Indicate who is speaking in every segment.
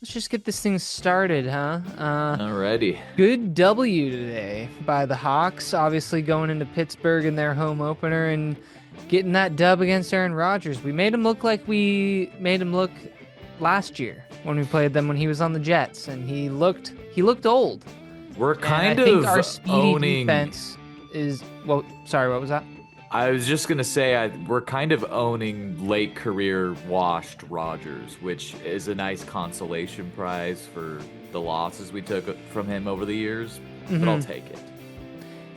Speaker 1: Let's just get this thing started, huh?
Speaker 2: Alrighty.
Speaker 1: Good W today by the Hawks, obviously going into Pittsburgh in their home opener and getting that dub against Aaron Rodgers. We made him look like we made him look last year when we played them when he was on the Jets, and he looked old.
Speaker 2: We're
Speaker 1: And I
Speaker 2: kind
Speaker 1: think
Speaker 2: of
Speaker 1: our speedy
Speaker 2: owning.
Speaker 1: defense is well, sorry, what was that?
Speaker 2: I was just gonna say we're kind of owning late career washed Rodgers, which is a nice consolation prize for the losses we took from him over the years. But I'll
Speaker 1: Hmm.
Speaker 2: take it.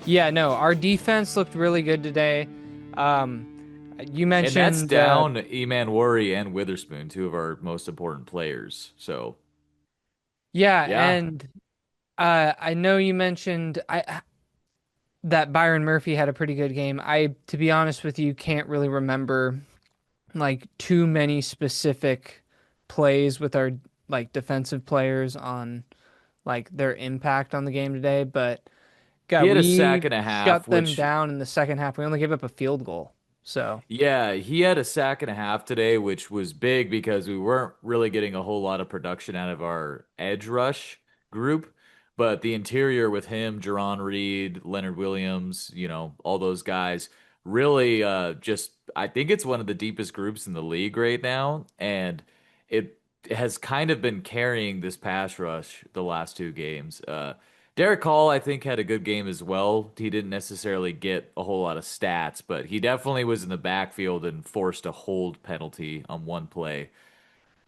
Speaker 1: Yeah, no, our defense looked really good today. Um, you
Speaker 2: And that's
Speaker 1: mentioned
Speaker 2: down Eman Worry and Witherspoon, two of our most important players. So
Speaker 1: yeah,
Speaker 2: yeah,
Speaker 1: and I know you mentioned that Byron Murphy had a pretty good game. To be honest with you, can't really remember like too many specific plays with our like defensive players on like their impact on the game today, but
Speaker 2: he
Speaker 1: God,
Speaker 2: had a
Speaker 1: we
Speaker 2: sack and a half,
Speaker 1: shut them
Speaker 2: which
Speaker 1: down in the second half. We only gave up a field goal. So,
Speaker 2: yeah, he had a sack and a half today, which was big because we weren't really getting a whole lot of production out of our edge rush group. But the interior with him, Jerron Reed, Leonard Williams, all those guys really just, I think it's one of the deepest groups in the league right now. And it has kind of been carrying this pass rush the last two games. Derek Hall, I think, had a good game as well. He didn't necessarily get a whole lot of stats, but he definitely was in the backfield and forced a hold penalty on one play.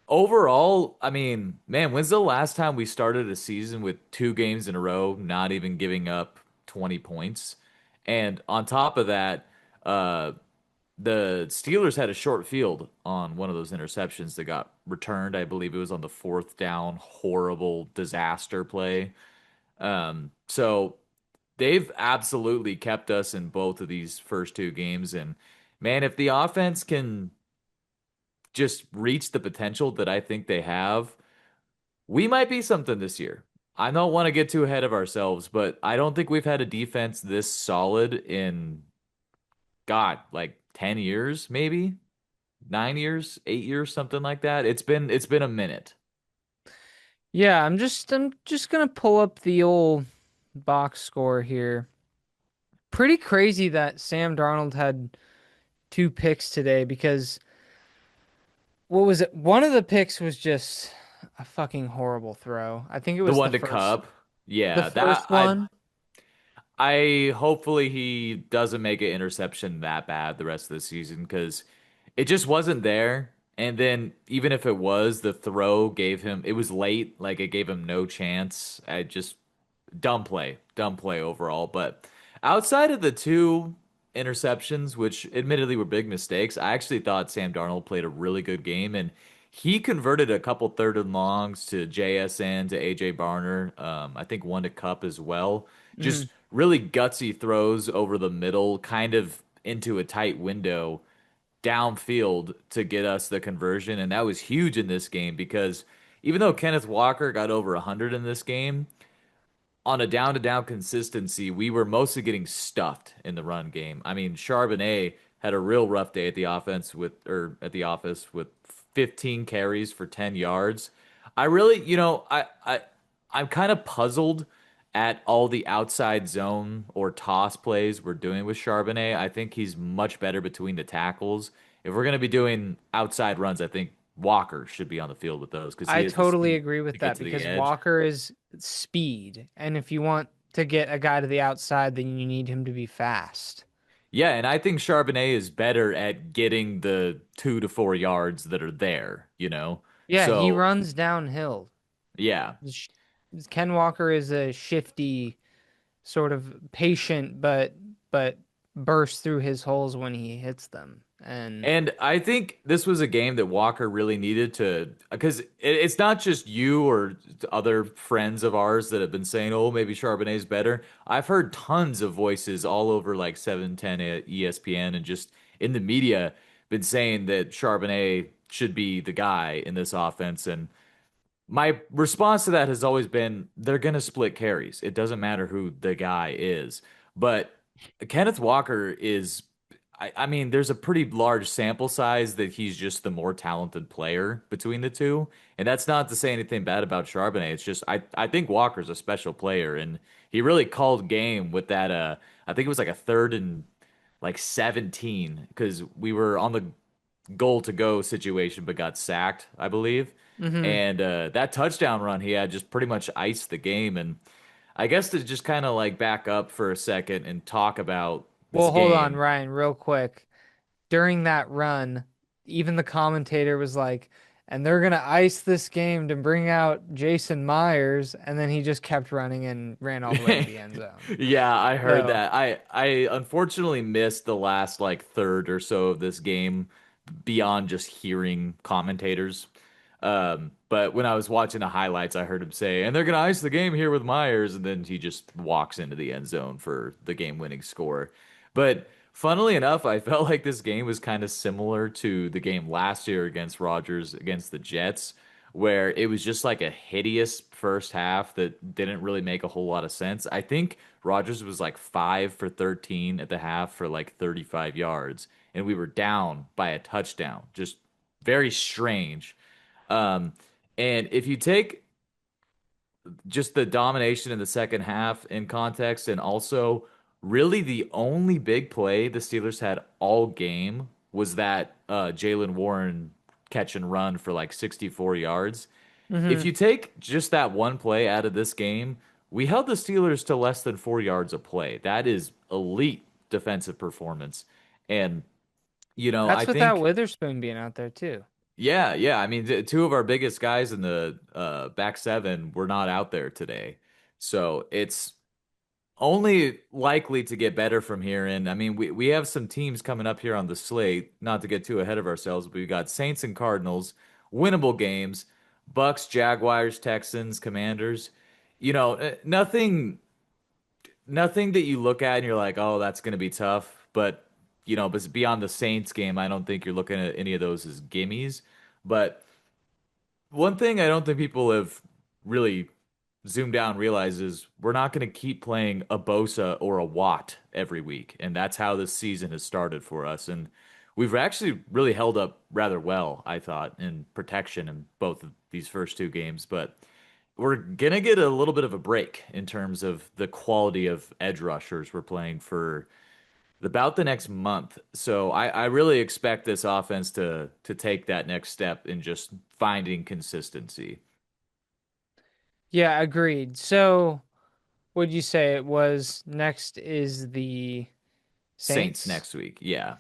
Speaker 2: Overall, I mean, man, when's the last time we started a season with two games in a row, not even giving up 20 points? And on top of that, uh, the Steelers had a short field on one of those interceptions that got returned. I believe it was on the fourth down, horrible disaster play. So they've absolutely kept us in both of these first two games. And man, if the offense can just reach the potential that I think they have, we might be something this year. I don't want to get too ahead of ourselves, but I don't think we've had a defense this solid in, God, like 10 years, maybe 9 years, 8 years, something like that. It's been a minute.
Speaker 1: yeah, I'm just gonna pull up the old box score here. Pretty crazy that Sam Darnold had two picks today because what was it? One of the picks was just a fucking horrible throw. I think it
Speaker 2: The
Speaker 1: was
Speaker 2: one to Cup,
Speaker 1: the
Speaker 2: yeah, that
Speaker 1: first one.
Speaker 2: I hopefully he doesn't make an interception that bad the rest of the season because it just wasn't there. And then even if it was, the throw gave him it was late, like it gave him no chance. I just dumb play overall. But outside of the two interceptions, which admittedly were big mistakes, I actually thought Sam Darnold played a really good game and he converted a couple third and longs to JSN to AJ Barner. I think one to Cup as well.
Speaker 1: Mhm.
Speaker 2: Just really gutsy throws over the middle, kind of into a tight window downfield to get us the conversion. And that was huge in this game because even though Kenneth Walker got over 100 in this game, on a down to down consistency, we were mostly getting stuffed in the run game. I mean, Charbonnet had a real rough day at the offense with or at the office with 15 carries for 10 yards. I really, I'm kind of puzzled at all the outside zone or toss plays we're doing with Charbonnet. I think he's much better between the tackles. If we're going to be doing outside runs, I think Walker should be on the field with those because he
Speaker 1: I
Speaker 2: has the
Speaker 1: totally
Speaker 2: speed
Speaker 1: agree
Speaker 2: to
Speaker 1: with
Speaker 2: get
Speaker 1: that
Speaker 2: to the
Speaker 1: because
Speaker 2: edge.
Speaker 1: Walker is speed, and if you want to get a guy to the outside, then you need him to be fast.
Speaker 2: Yeah, and I think Charbonnet is better at getting the 2 to 4 yards that are there.
Speaker 1: Yeah, he
Speaker 2: So,
Speaker 1: runs downhill.
Speaker 2: yeah.
Speaker 1: Sh- Ken Walker is a shifty, sort of patient, but bursts through his holes when he hits them. And
Speaker 2: And I think this was a game that Walker really needed to, because it's not just you or other friends of ours that have been saying, oh, maybe Charbonnet's better. I've heard tons of voices all over like 710 at ESPN and just in the media been saying that Charbonnet should be the guy in this offense. And my response to that has always been they're going to split carries. It doesn't matter who the guy is. But Kenneth Walker is I mean, there's a pretty large sample size that he's just the more talented player between the two. And that's not to say anything bad about Charbonnet. It's just I think Walker's a special player and he really called game with that I think it was like a third and like 17 because we were on the goal to go situation but got sacked, I believe.
Speaker 1: Hmm.
Speaker 2: And that touchdown run he had just pretty much iced the game. And I guess to just kind of like back up for a second and talk about this
Speaker 1: Well, hold on,
Speaker 2: game.
Speaker 1: Ryan, real quick. During that run, even the commentator was like, and they're gonna ice this game to bring out Jason Myers, and then he just kept running and ran all the way to the end zone.
Speaker 2: Yeah, I heard
Speaker 1: So,
Speaker 2: that. I unfortunately missed the last like third or so of this game beyond just hearing commentators. But when I was watching the highlights, I heard him say, "And they're gonna ice the game here with Myers," and then he just walks into the end zone for the game-winning score. But funnily enough, I felt like this game was kind of similar to the game last year against Rodgers against the Jets, where it was just like a hideous first half that didn't really make a whole lot of sense. I think Rodgers was like 5 for 13 at the half for like 35 yards, and we were down by a touchdown. Just very strange. Um, and if you take just the domination in the second half in context, and also really the only big play the Steelers had all game was that Jalen Warren catch and run for like 64 yards. If
Speaker 1: hmm
Speaker 2: you take just that one play out of this game, we held the Steelers to less than 4 yards a play. That is elite defensive performance. And, I
Speaker 1: that's without
Speaker 2: think,
Speaker 1: Witherspoon being out there too.
Speaker 2: yeah, yeah. I mean, two of our biggest guys in the back seven were not out there today. So it's only likely to get better from here. And I mean, we have some teams coming up here on the slate, not to get too ahead of ourselves, but we got Saints and Cardinals, winnable games, Bucks, Jaguars, Texans, Commanders. Nothing that you look at and you're like, oh, that's going to be tough. But beyond the Saints game, I don't think you're looking at any of those as gimmies. But one thing I don't think people have really zoomed out and realized is we're not going to keep playing a Bosa or a Watt every week. And that's how this season has started for us. And we've actually really held up rather well, I thought, in protection in both of these first two games. But we're going to get a little bit of a break in terms of the quality of edge rushers we're playing for about the next month. So I really expect this offense to take that next step in just finding consistency.
Speaker 1: Yeah, agreed. So, would you say it was next is the
Speaker 2: Saints
Speaker 1: Saints?
Speaker 2: next week. Yeah.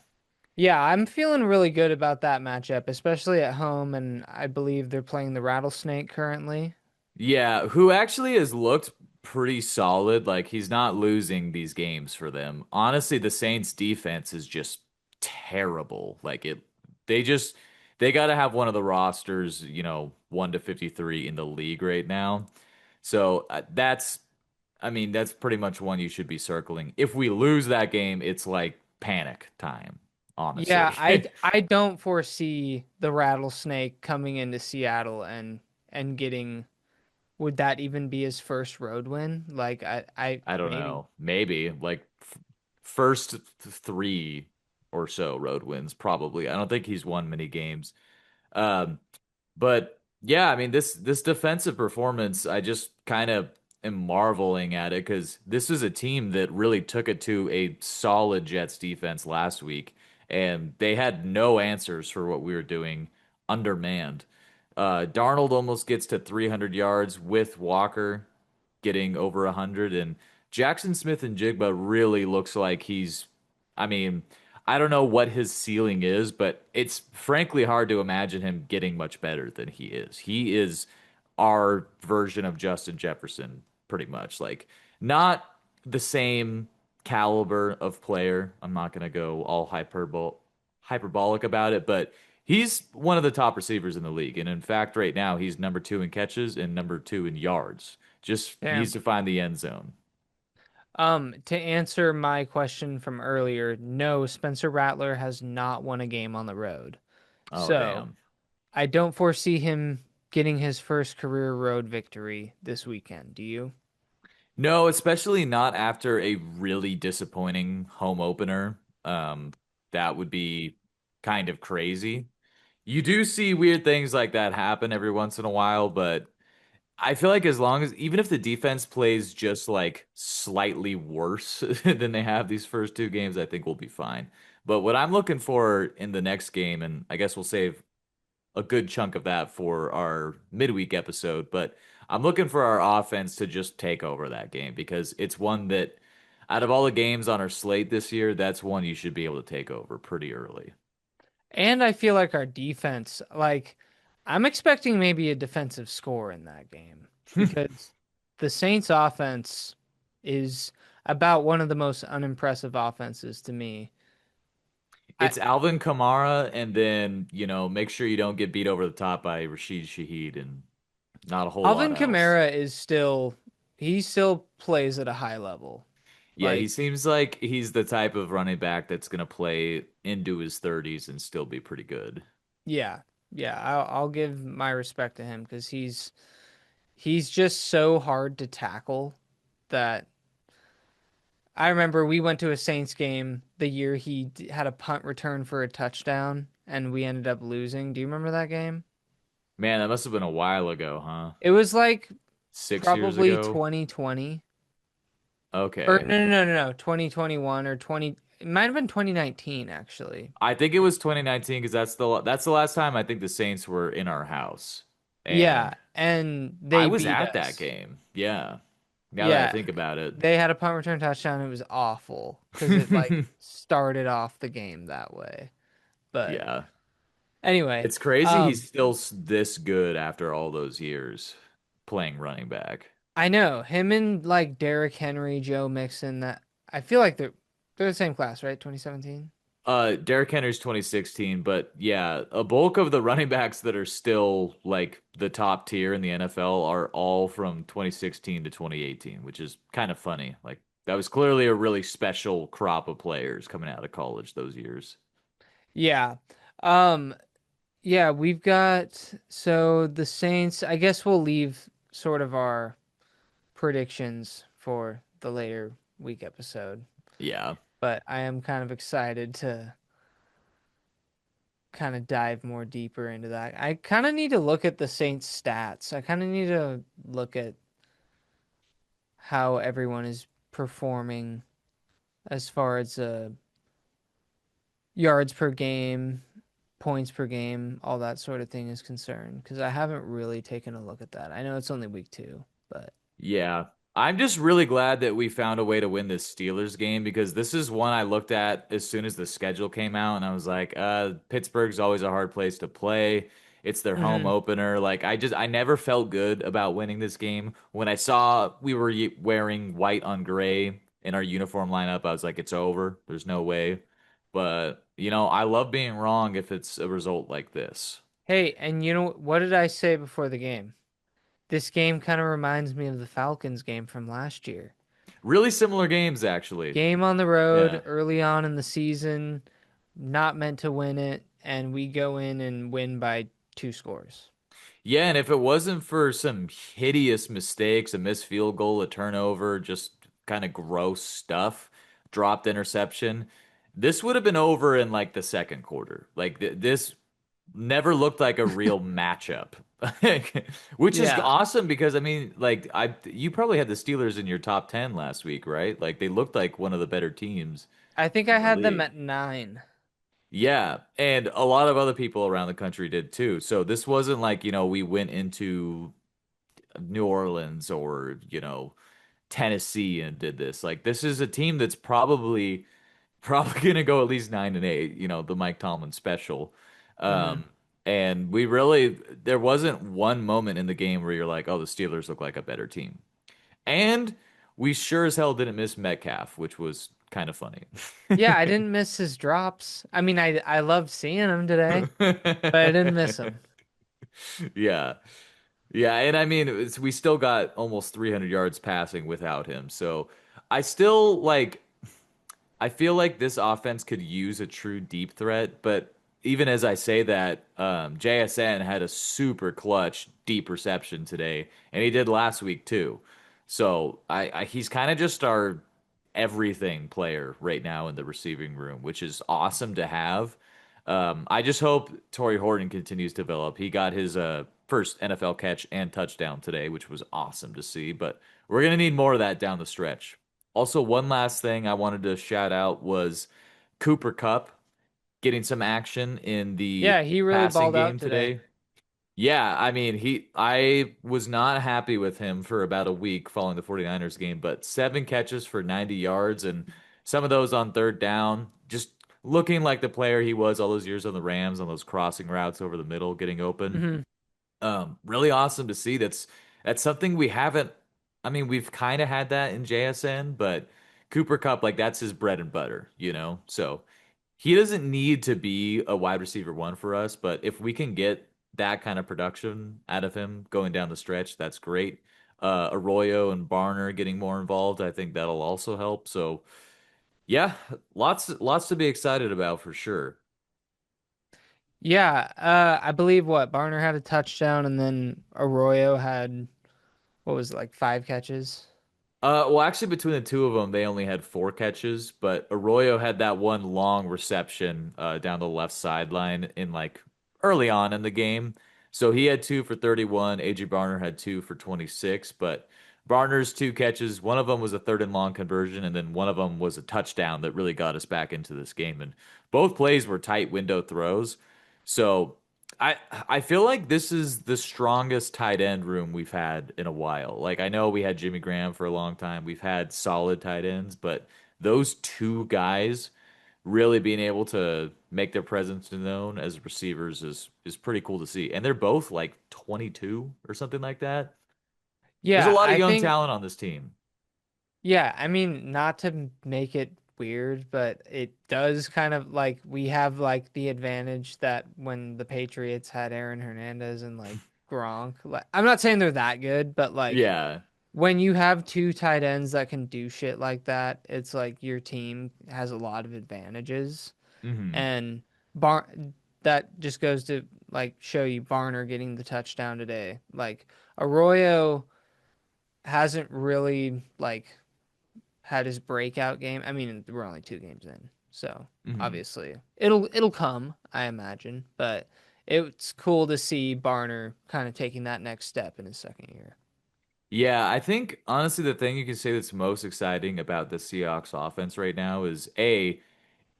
Speaker 1: Yeah, I'm feeling really good about that matchup, especially at home, and I believe they're playing the Rattlesnake currently.
Speaker 2: Yeah, who actually has looked pretty solid. Like he's not losing these games for them. Honestly, the Saints defense is just terrible. They just they got to have one of the rosters, 1 to 53 in the league right now. So I mean, that's pretty much one you should be circling. If we lose that game, it's like panic time,
Speaker 1: Yeah,
Speaker 2: honestly.
Speaker 1: I don't foresee the Rattlesnake coming into Seattle and getting, would that even be his first road win? Like I
Speaker 2: I don't
Speaker 1: maybe.
Speaker 2: know. Maybe like first three or so road wins, probably. I don't think he's won many games. Um, but yeah, I mean this defensive performance, I just kind of am marveling at it because this is a team that really took it to a solid Jets defense last week, and they had no answers for what we were doing undermanned. Darnold almost gets to 300 yards with Walker getting over 100, and Jackson Smith and Jigba really looks like I mean, I don't know what his ceiling is, but it's frankly hard to imagine him getting much better than he is. He is our version of Justin Jefferson, pretty much. Like, not the same caliber of player. I'm not going to go all hyperbolic about it, but he's one of the top receivers in the league. And in fact, right now, he's number two in catches and number two in yards. Just needs
Speaker 1: Damn.
Speaker 2: to find the end zone.
Speaker 1: To answer my question from earlier, no, Spencer Rattler has not won a game on the road.
Speaker 2: Oh,
Speaker 1: So,
Speaker 2: damn.
Speaker 1: I don't foresee him getting his first career road victory this weekend. Do you?
Speaker 2: No, especially not after a really disappointing home opener. that would be kind of crazy. You do see weird things like that happen every once in a while, but I feel like as long as even if the defense plays just like slightly worse than they have these first two games, I think we'll be fine. But what I'm looking for in the next game, and I guess we'll save a good chunk of that for our midweek episode, but I'm looking for our offense to just take over that game because it's one that out of all the games on our slate this year, that's one you should be able to take over pretty early.
Speaker 1: And I feel like our defense, like, I'm expecting maybe a defensive score in that game because the Saints offense is about one of the most unimpressive offenses to me. I
Speaker 2: It's Alvin Kamara, and then, make sure you don't get beat over the top by Rashid Shaheed and not a whole lot
Speaker 1: Alvin
Speaker 2: else.
Speaker 1: Kamara is still he still plays at a high level.
Speaker 2: Yeah, he
Speaker 1: Like,
Speaker 2: seems like he's the type of running back that's going to play into his 30s and still be pretty good.
Speaker 1: yeah. Yeah, I'll give my respect to him because he's just so hard to tackle that I remember we went to a Saints game the year had a punt return for a touchdown and we ended up losing. Do you remember that game?
Speaker 2: Man, that must have been a while ago, huh?
Speaker 1: It was like
Speaker 2: 6 years
Speaker 1: probably
Speaker 2: ago?
Speaker 1: 2020 or
Speaker 2: Okay.
Speaker 1: no, 2021 or 20, it might have been 2019 actually.
Speaker 2: I think it was 2019 because that's the last time I think the Saints were in our house.
Speaker 1: Yeah,
Speaker 2: And
Speaker 1: and
Speaker 2: I
Speaker 1: they
Speaker 2: was
Speaker 1: beat
Speaker 2: at that
Speaker 1: us.
Speaker 2: game. Yeah. Now that I
Speaker 1: Yeah,
Speaker 2: think about it.
Speaker 1: they had a punt return touchdown. It was awful because it like started off the game that way. But
Speaker 2: Yeah.
Speaker 1: anyway,
Speaker 2: It's crazy
Speaker 1: um,
Speaker 2: he's still this good after all those years playing running back.
Speaker 1: I know him and like Derrick Henry, Joe Mixon. That I feel like they're the same class, right? 2017.
Speaker 2: Derrick Henry's 2016, but yeah, a bulk of the running backs that are still like the top tier in the NFL are all from 2016 to 2018, which is kind of funny. Like that was clearly a really special crop of players coming out of college those years.
Speaker 1: Yeah. Um, yeah, we've got so the Saints, I guess we'll leave sort of our predictions for the later week episode,
Speaker 2: Yeah.
Speaker 1: but I am kind of excited to kind of dive more deeper into that. I kind of need to look at the Saints stats. I kind of need to look at how everyone is performing as far as yards per game, points per game, all that sort of thing is concerned because I haven't really taken a look at that. I know it's only week 2, but
Speaker 2: Yeah. I'm just really glad that we found a way to win this Steelers game because this is one I looked at as soon as the schedule came out and I was like, Pittsburgh's always a hard place to play. It's their home
Speaker 1: mhm.
Speaker 2: opener. Like I never felt good about winning this game. When I saw we were wearing white on gray in our uniform lineup, I was like, it's over. There's no way. But, I love being wrong if it's a result like this.
Speaker 1: Hey, and you know what did I say before the game? This game kind of reminds me of the Falcons game from last year.
Speaker 2: Really similar games, actually.
Speaker 1: Game on the
Speaker 2: Yeah.
Speaker 1: road early on in the season, not meant to win it, and we go in and win by 2 scores.
Speaker 2: Yeah, and if it wasn't for some hideous mistakes, a missed field goal, a turnover, just kind of gross stuff, dropped interception, this would have been over in like the second quarter. Like this never looked like a real matchup. Which is
Speaker 1: Yeah,
Speaker 2: awesome because I mean, like you probably had the Steelers in your top 10 last week, right? Like they looked like one of the better teams
Speaker 1: I think I
Speaker 2: in the
Speaker 1: had them
Speaker 2: league.
Speaker 1: at 9.
Speaker 2: Yeah, and a lot of other people around the country did too. So this wasn't like, we went into New Orleans or, Tennessee and did this. Like this is a team that's probably gonna go at least 9-8, the Mike Tomlin special.
Speaker 1: Hmm.
Speaker 2: Um, and we really there wasn't one moment in the game where you're like, oh, the Steelers look like a better team. And we sure as hell didn't miss Metcalf, which was kind of funny.
Speaker 1: Yeah, I didn't miss his drops. I mean, I loved seeing him today, but I didn't miss him.
Speaker 2: Yeah. Yeah, and I mean, we still got almost 300 yards passing without him. So I still I feel like this offense could use a true deep threat, but even as I say that, JSN had a super clutch deep reception today, and he did last week too. So he's kind of just our everything player right now in the receiving room, which is awesome to have. I just hope Torrey Horton continues to develop. He got his first NFL catch and touchdown today, which was awesome to see. But we're gonna need more of that down the stretch. Also, one last thing I wanted to shout out was Cooper Kupp getting some action in the
Speaker 1: Yeah, he really
Speaker 2: passing
Speaker 1: balled
Speaker 2: game
Speaker 1: out today.
Speaker 2: today. Yeah, I mean, I was not happy with him for about a week following the 49ers game, but 7 catches for 90 yards and some of those on third down, just looking like the player he was all those years on the Rams on those crossing routes over the middle, getting open.
Speaker 1: Hmm.
Speaker 2: Really awesome to see. That's something we haven't. I mean, we've kind of had that in JSN, but Cooper Cup, like that's his bread and butter, you know? So he doesn't need to be a wide receiver one for us, but if we can get that kind of production out of him going down the stretch, that's great. Arroyo and Barner getting more involved, I think that'll also help. So yeah, lots to be excited about for sure.
Speaker 1: Yeah, I believe what Barner had a touchdown, and then Arroyo had what was it, like 5 catches.
Speaker 2: Well, actually, between the two of them, they only had 4 catches, but Arroyo had that one long reception down the left sideline in like early on in the game. So he had 2 for 31. AJ Barner had 2 for 26, but Barner's 2 catches, one of them was a third and long conversion, and then one of them was a touchdown that really got us back into this game. And both plays were tight window throws. So I I feel like this is the strongest tight end room we've had in a while. Like I know we had Jimmy Graham for a long time. We've had solid tight ends, but those two guys really being able to make their presence known as receivers is pretty cool to see. And they're both like 22 or something like that. There's a
Speaker 1: Yeah,
Speaker 2: lot of
Speaker 1: I
Speaker 2: young
Speaker 1: think
Speaker 2: talent on this team.
Speaker 1: yeah, I mean, not to make it weird, but it does kind of like we have like the advantage that when the Patriots had Aaron Hernandez and like Gronk, like I'm not saying they're that good, but like
Speaker 2: Yeah.
Speaker 1: when you have two tight ends that can do shit like that, it's like your team has a lot of advantages.
Speaker 2: Hmm.
Speaker 1: And Bar that just goes to like show you Barner getting the touchdown today. Like Arroyo hasn't really like had his breakout game. I mean, we're only 2 games in, so
Speaker 2: Hmm.
Speaker 1: obviously it'll come, I imagine. But it's cool to see Barner kind of taking that next step in his second year.
Speaker 2: Yeah, I think honestly the thing you can say that's most exciting about the Seahawks offense right now is A,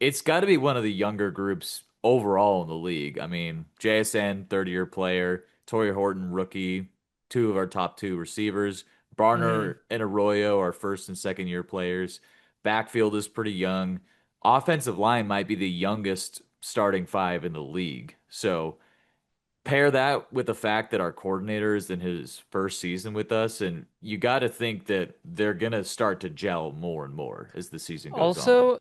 Speaker 2: it's got to be one of the younger groups overall in the league. I mean, JSN, 30-year player, Torrey Horton, rookie, two of our top two receivers,
Speaker 1: Hmm.
Speaker 2: Barner and Arroyo, our first and second year players. Backfield is pretty young. Offensive line might be the youngest starting five in the league. So pair that with the fact that our coordinator is in his first season with us, and you got to think that they're gonna start to gel more and more as the season goes on.
Speaker 1: Also,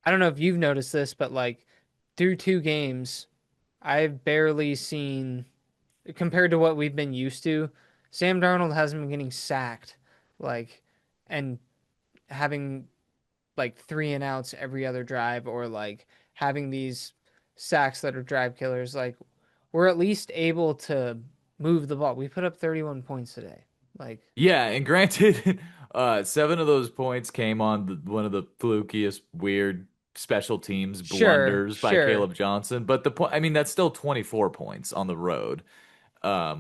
Speaker 1: I don't know if you've noticed this, but like through 2 games, I've barely seen compared to what we've been used to. Sam Darnold hasn't been getting sacked, like, and having like 3 and outs every other drive, or like having these sacks that are drive killers. Like, we're at least able to move the ball. We put up 31 points today. Like,
Speaker 2: Yeah, and granted, 7 of those points came on one of the flukiest, weird special teams
Speaker 1: sure,
Speaker 2: blunders by
Speaker 1: sure.
Speaker 2: Caleb Johnson. But the point, I mean, that's still 24 points on the road,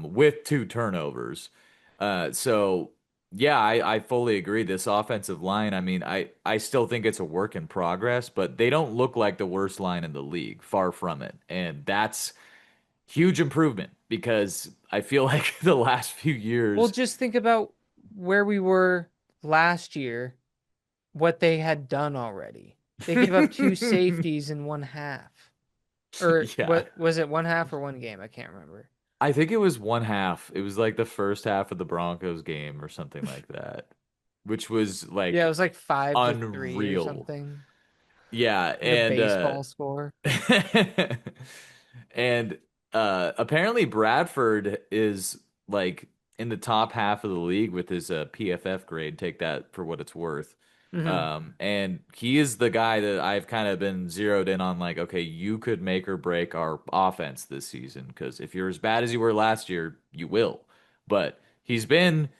Speaker 2: with 2 turnovers. So yeah, I fully agree. This offensive line, I mean, I still think it's a work in progress, but they don't look like the worst line in the league. Far from it, and that's huge improvement because I feel like the last few
Speaker 1: Well,
Speaker 2: years.
Speaker 1: just think about where we were last year, what they had done already. They gave up 2 safeties in 1 half. Or
Speaker 2: Yeah.
Speaker 1: what was it, 1 half or 1 game? I can't remember.
Speaker 2: I think it was one half. It was like the first half of the Broncos game or something like that, which was
Speaker 1: Yeah, it
Speaker 2: like
Speaker 1: was like 5-3 or
Speaker 2: unreal.
Speaker 1: something.
Speaker 2: Yeah,
Speaker 1: Like a
Speaker 2: and
Speaker 1: baseball score.
Speaker 2: and apparently Bradford is like in the top half of the league with his PFF grade. Take that for what it's worth.
Speaker 1: Hmm.
Speaker 2: And he is the guy that I've kind of been zeroed in on, like, okay, you could make or break our offense this season because if you're as bad as you were last year, you will. But he's
Speaker 1: He's been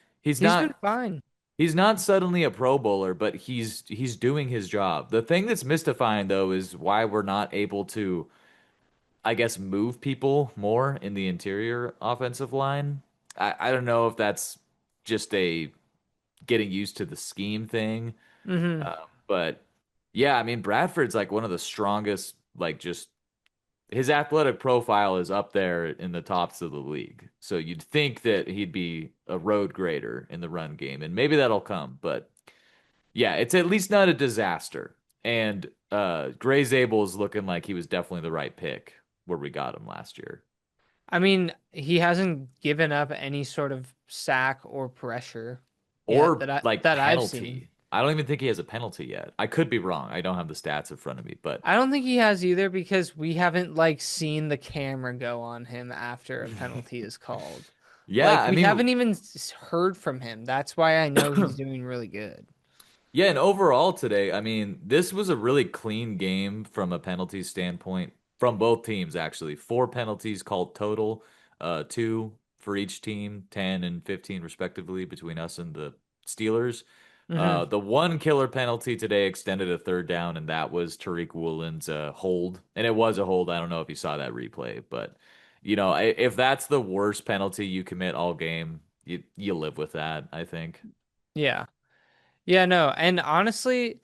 Speaker 2: not
Speaker 1: fine.
Speaker 2: He's not suddenly a Pro Bowler, but he's doing his job. The thing that's mystifying though is why we're not able to, I guess, move people more in the interior offensive line. I don't know if that's just a getting used to the scheme thing.
Speaker 1: Hmm.
Speaker 2: But yeah, I mean, Bradford's like one of the strongest, like just his athletic profile is up there in the tops of the league. So you'd think that he'd be a road grader in the run game, and maybe that'll come. But yeah, it's at least not a disaster. And Gray Zabel is looking like he was definitely the right pick where we got him last year.
Speaker 1: I mean, he hasn't given up any sort of sack or pressure yet
Speaker 2: Or like
Speaker 1: that I've seen.
Speaker 2: penalty. I don't even think he has a penalty yet. I could be wrong. I don't have the stats in front of me, but
Speaker 1: I don't think he has either because we haven't like seen the camera go on him after a penalty is called.
Speaker 2: yeah,
Speaker 1: Like
Speaker 2: I
Speaker 1: we
Speaker 2: mean,
Speaker 1: haven't even heard from him. That's why I know he's doing really good.
Speaker 2: yeah, and overall today, I mean, this was a really clean game from a penalty standpoint from both teams, actually. Four penalties called total, two for each team, 10 and 15 respectively between us and the Steelers.
Speaker 1: Hmm.
Speaker 2: The one killer penalty today extended a third down, and that was Tariq Woolen's hold. And it was a hold. I don't know if you saw that replay, but if that's the worst penalty you commit all game, you live with that, I think.
Speaker 1: Yeah. Yeah, no. And honestly,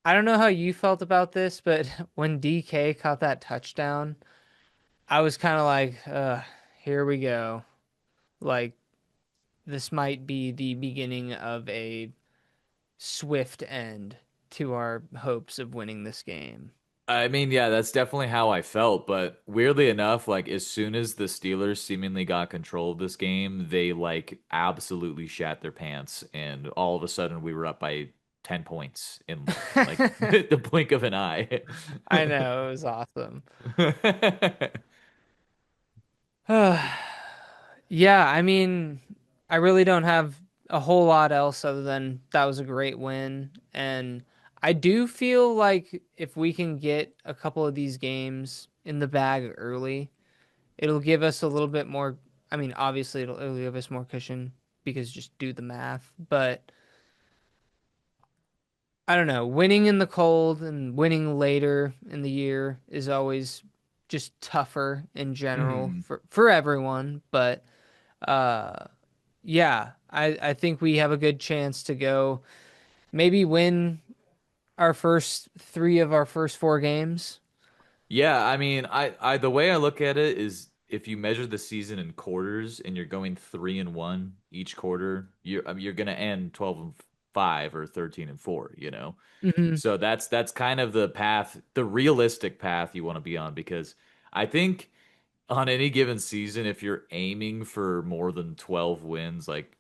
Speaker 1: I don't know how you felt about this, but when DK caught that touchdown, I was kind of like, here we go. Like this might be the beginning of a swift end to our hopes of winning this game.
Speaker 2: I mean, yeah, that's definitely how I felt. But weirdly enough, like as soon as the Steelers seemingly got control of this game, they like absolutely shat their pants, and all of a sudden we were up by 10 points in like the blink of an eye.
Speaker 1: I know, it was awesome. Yeah, I mean, I really don't have a whole lot else other than that was a great win. And I do feel like if we can get a couple of these games in the bag early, it'll give us a little bit more. I mean, obviously, it'll give us more cushion because just do the math. But I don't know, winning in the cold and winning later in the year is always just tougher in general
Speaker 2: Mhm.
Speaker 1: for everyone. But uh, yeah, I think we have a good chance to go maybe win our first three of our first four games.
Speaker 2: Yeah, I mean, I the way I look at it is if you measure the season in quarters and you're going 3-1 each quarter, you're gonna end 12-5 or 13-4, you know?
Speaker 1: Hmm.
Speaker 2: So that's kind of the path, the realistic path you want to be on because I think on any given season, if you're aiming for more than 12 wins, like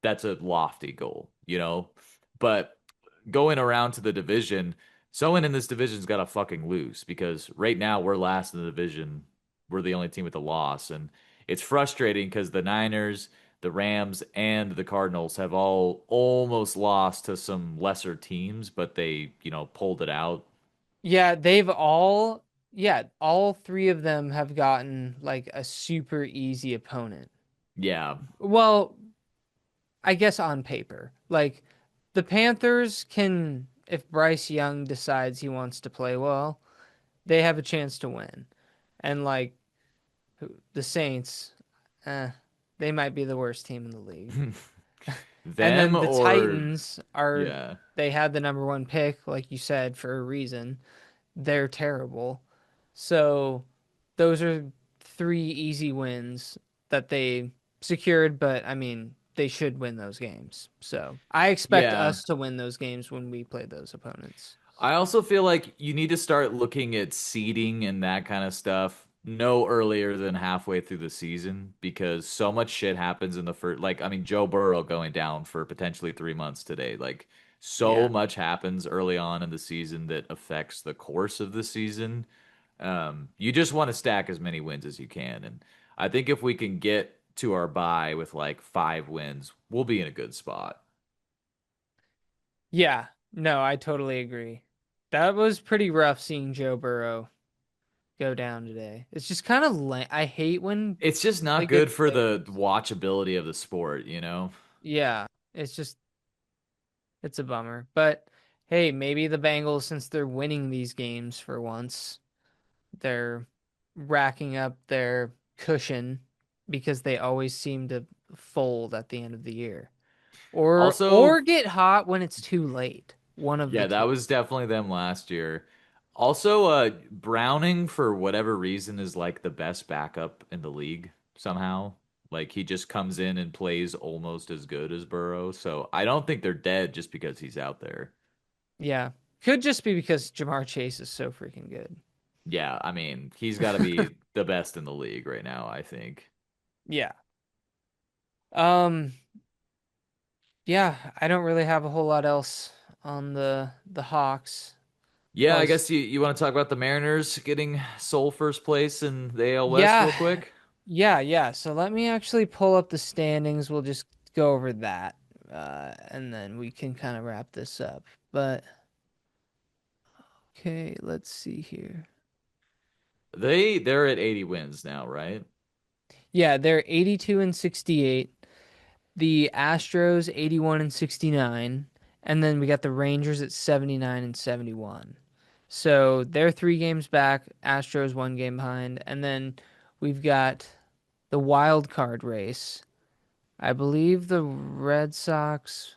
Speaker 2: that's a lofty goal, you know? But going around to the division, someone in this division's got to fucking lose because right now we're last in the division. We're the only team with a loss. And it's frustrating because the Niners, the Rams, and the Cardinals have all almost lost to some lesser teams, but they, pulled it out.
Speaker 1: Yeah, yeah, all three of them have gotten like a super easy opponent.
Speaker 2: Yeah.
Speaker 1: Well, I guess on paper. Like the Panthers can, if Bryce Young decides he wants to play well, they have a chance to win. And like the Saints, eh, they might be the worst team in the league. And
Speaker 2: Them
Speaker 1: then the
Speaker 2: or,
Speaker 1: Titans are,
Speaker 2: yeah.
Speaker 1: they had the number one pick, like you said, for a reason. They're terrible. So those are three easy wins that they secured, but I mean, they should win those games. So I expect
Speaker 2: Yeah.
Speaker 1: us to win those games when we play those opponents.
Speaker 2: I also feel like you need to start looking at seeding and that kind of stuff no earlier than halfway through the season because so much shit happens in the first. Like, I mean, Joe Burrow going down for potentially 3 months today. Like, so
Speaker 1: Yeah.
Speaker 2: much happens early on in the season that affects the course of the season. You just want to stack as many wins as you can. And I think if we can get to our bye with like 5 wins, we'll be in a good spot.
Speaker 1: Yeah. No, I totally agree. That was pretty rough seeing Joe Burrow go down today. It's just kind of lame. I hate when
Speaker 2: It's just
Speaker 1: they
Speaker 2: not
Speaker 1: get
Speaker 2: good for the
Speaker 1: players.
Speaker 2: watchability of the sport, you know?
Speaker 1: Yeah, it's just It's a bummer. But hey, maybe the Bengals, since they're winning these games for once, they're racking up their cushion because they always seem to fold at the end of the year. Or
Speaker 2: Also,
Speaker 1: get hot when it's too late. One of the
Speaker 2: yeah, that
Speaker 1: two.
Speaker 2: was definitely them last year. Also, Browning for whatever reason is like the best backup in the league somehow. Like he just comes in and plays almost as good as Burrow. So I don't think they're dead just because he's out there.
Speaker 1: Yeah. Could just be because Jamar Chase is so freaking good.
Speaker 2: Yeah, I mean, he's got to be the best in the league right now, I think.
Speaker 1: Yeah. Um, yeah, I don't really have a whole lot else on the Hawks.
Speaker 2: Yeah, I
Speaker 1: Plus,
Speaker 2: guess you want to talk about the Mariners getting sole first place in the AL West
Speaker 1: yeah,
Speaker 2: real quick?
Speaker 1: yeah. So let me actually pull up the standings. We'll just go over that, and then we can kind of wrap this up. But okay, let's see here.
Speaker 2: They're at 80 wins now, right?
Speaker 1: Yeah, they're 82 and 68. The Astros 81 and 69, and then we got the Rangers at 79 and 71. So they're 3 games back, Astros 1 game behind, and then we've got the wild card race. I believe the Red Sox,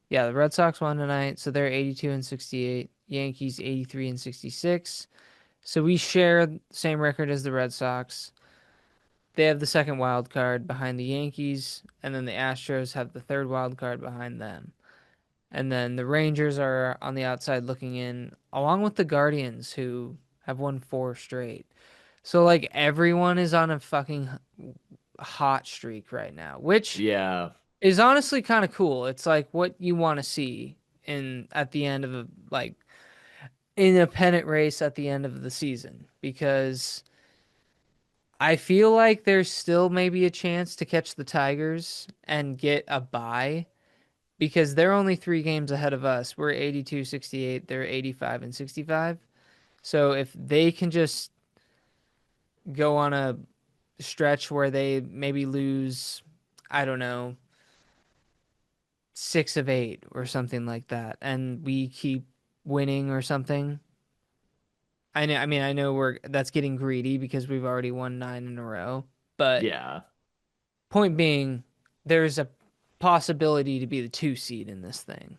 Speaker 1: yeah, the Red Sox won tonight, so they're 82 and 68. Yankees 83 and 66. So we share the same record as the Red Sox. They have the second wild card behind the Yankees, and then the Astros have the third wild card behind them. And then the Rangers are on the outside looking in, along with the Guardians, who have won 4 straight. So, like, everyone is on a fucking hot streak right now, which
Speaker 2: Yeah.
Speaker 1: is honestly kind of cool. It's like what you want to see in at the end of a like in a pennant race at the end of the season because I feel like there's still maybe a chance to catch the Tigers and get a bye because they're only 3 games ahead of us. We're 82, 68, they're 85 and 65. So if they can just go on a stretch where they maybe lose, I don't know, 6 of 8 or something like that, and we keep winning or something. I know, I mean, I know we're that's getting greedy because we've already won 9 in a row, but
Speaker 2: Yeah.
Speaker 1: point being, there's a possibility to be the 2 seed in this thing.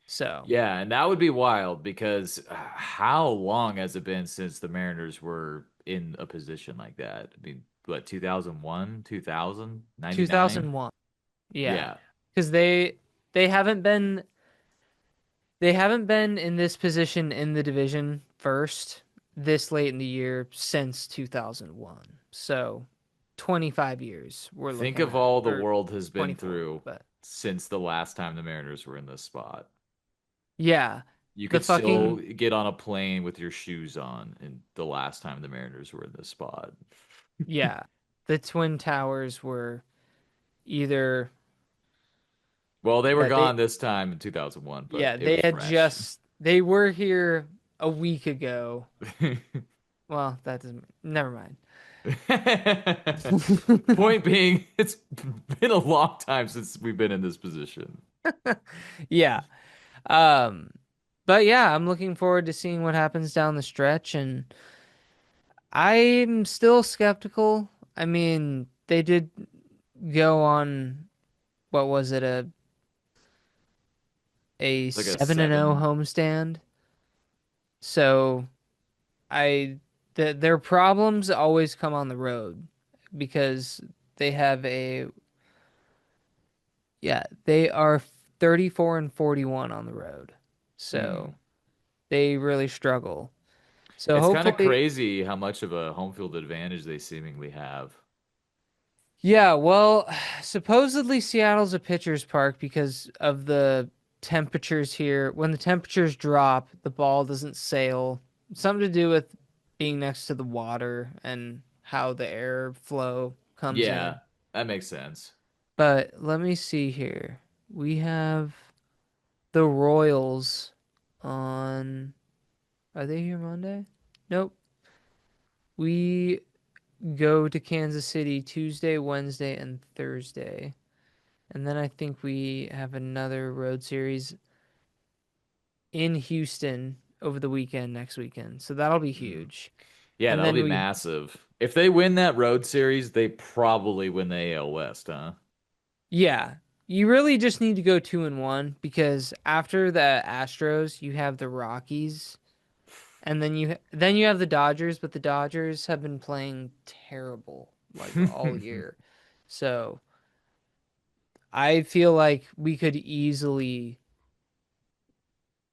Speaker 1: So
Speaker 2: Yeah, and that would be wild because how long has it been since the Mariners were in a position like that? I mean, what, 2001, 2000, 99?
Speaker 1: 2001, yeah,
Speaker 2: Yeah.
Speaker 1: because they haven't been they haven't been in this position in the division first this late in the year since 2001. So 25 years we're
Speaker 2: Think
Speaker 1: looking
Speaker 2: of
Speaker 1: at,
Speaker 2: all the
Speaker 1: or
Speaker 2: world has been
Speaker 1: 24,
Speaker 2: through
Speaker 1: but
Speaker 2: since the last time the Mariners were in this spot.
Speaker 1: yeah,
Speaker 2: You
Speaker 1: the
Speaker 2: could still
Speaker 1: fucking
Speaker 2: get on a plane with your shoes on and the last time the Mariners were in this spot.
Speaker 1: yeah, the Twin Towers were either
Speaker 2: Well, they were
Speaker 1: yeah,
Speaker 2: gone this time in 2001, but
Speaker 1: yeah,
Speaker 2: it
Speaker 1: they
Speaker 2: was
Speaker 1: had
Speaker 2: fresh.
Speaker 1: just they were here a week ago. Well, that doesn't never mind.
Speaker 2: Point being, it's been a long time since we've been in this position.
Speaker 1: Yeah. Um, but yeah, I'm looking forward to seeing what happens down the stretch, and I'm still skeptical. I mean, they did go on what was it, a
Speaker 2: It's like a
Speaker 1: 7-0
Speaker 2: seven.
Speaker 1: homestand. So I their problems always come on the road because they have a yeah, they are 34 and 41 on the road.
Speaker 2: Hmm.
Speaker 1: So they really struggle. So
Speaker 2: It's kind of
Speaker 1: hopefully,
Speaker 2: crazy how much of a home field advantage they seemingly have.
Speaker 1: yeah, well, supposedly Seattle's a pitcher's park because of the temperatures here. When the temperatures drop, the ball doesn't sail. Something to do with being next to the water and how the air flow comes
Speaker 2: Yeah,
Speaker 1: in.
Speaker 2: that makes sense.
Speaker 1: But let me see here. We have the Royals on. Are they here Monday? Nope. We go to Kansas City Tuesday, Wednesday, and Thursday. And then I think we have another road series in Houston over the weekend next weekend. So that'll be
Speaker 2: Mm.
Speaker 1: huge.
Speaker 2: Yeah,
Speaker 1: And
Speaker 2: that'll
Speaker 1: then
Speaker 2: be
Speaker 1: we
Speaker 2: massive. If they win that road series, they probably win the AL West, huh?
Speaker 1: yeah, you really just need to go 2-1 because after the Astros, you have the Rockies and then you have the Dodgers, but the Dodgers have been playing terrible like all year. So, I feel like we could easily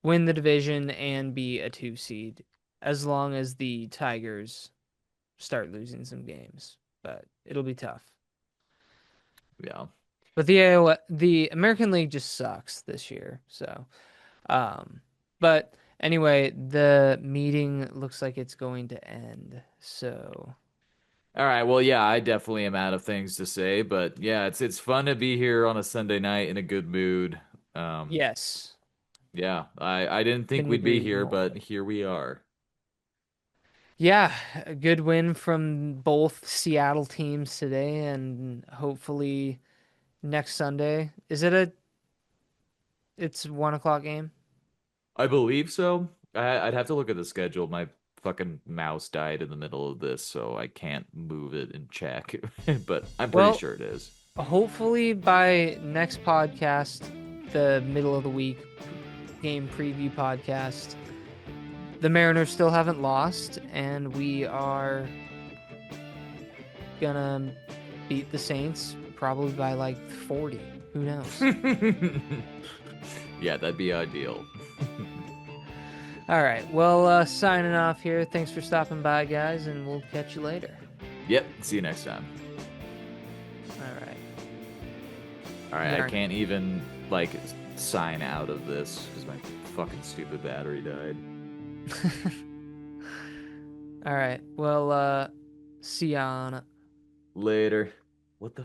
Speaker 1: win the division and be a 2 seed as long as the Tigers start losing some games, but it'll be tough.
Speaker 2: Yeah.
Speaker 1: But the American League just sucks this year. So, um, but anyway, the meeting looks like it's going to end. So,
Speaker 2: All right. Well, yeah, I definitely am out of things to say, but yeah, it's fun to be here on a Sunday night in a good mood. Um,
Speaker 1: yes,
Speaker 2: yeah, I didn't think
Speaker 1: couldn't
Speaker 2: we'd be
Speaker 1: agree
Speaker 2: here,
Speaker 1: more.
Speaker 2: but here we are.
Speaker 1: Yeah, a good win from both Seattle teams today, and hopefully next Sunday. It's 1 o'clock game?
Speaker 2: I believe so. I'd have to look at the schedule. My fucking mouse died in the middle of this, so I can't move it and check. But I'm pretty
Speaker 1: Well,
Speaker 2: sure it is.
Speaker 1: hopefully by next podcast, the middle of the week game preview podcast, the Mariners still haven't lost, and we are gonna beat the Saints probably by like 40. Who knows?
Speaker 2: Yeah, that'd be ideal.
Speaker 1: All right. Well, signing off here. Thanks for stopping by, guys, and we'll catch you later.
Speaker 2: Yep. See you next time.
Speaker 1: All right.
Speaker 2: All right, I
Speaker 1: Mariners.
Speaker 2: can't even like sign out of this because my fucking stupid battery died.
Speaker 1: All right. Well, see ya on
Speaker 2: Later. What the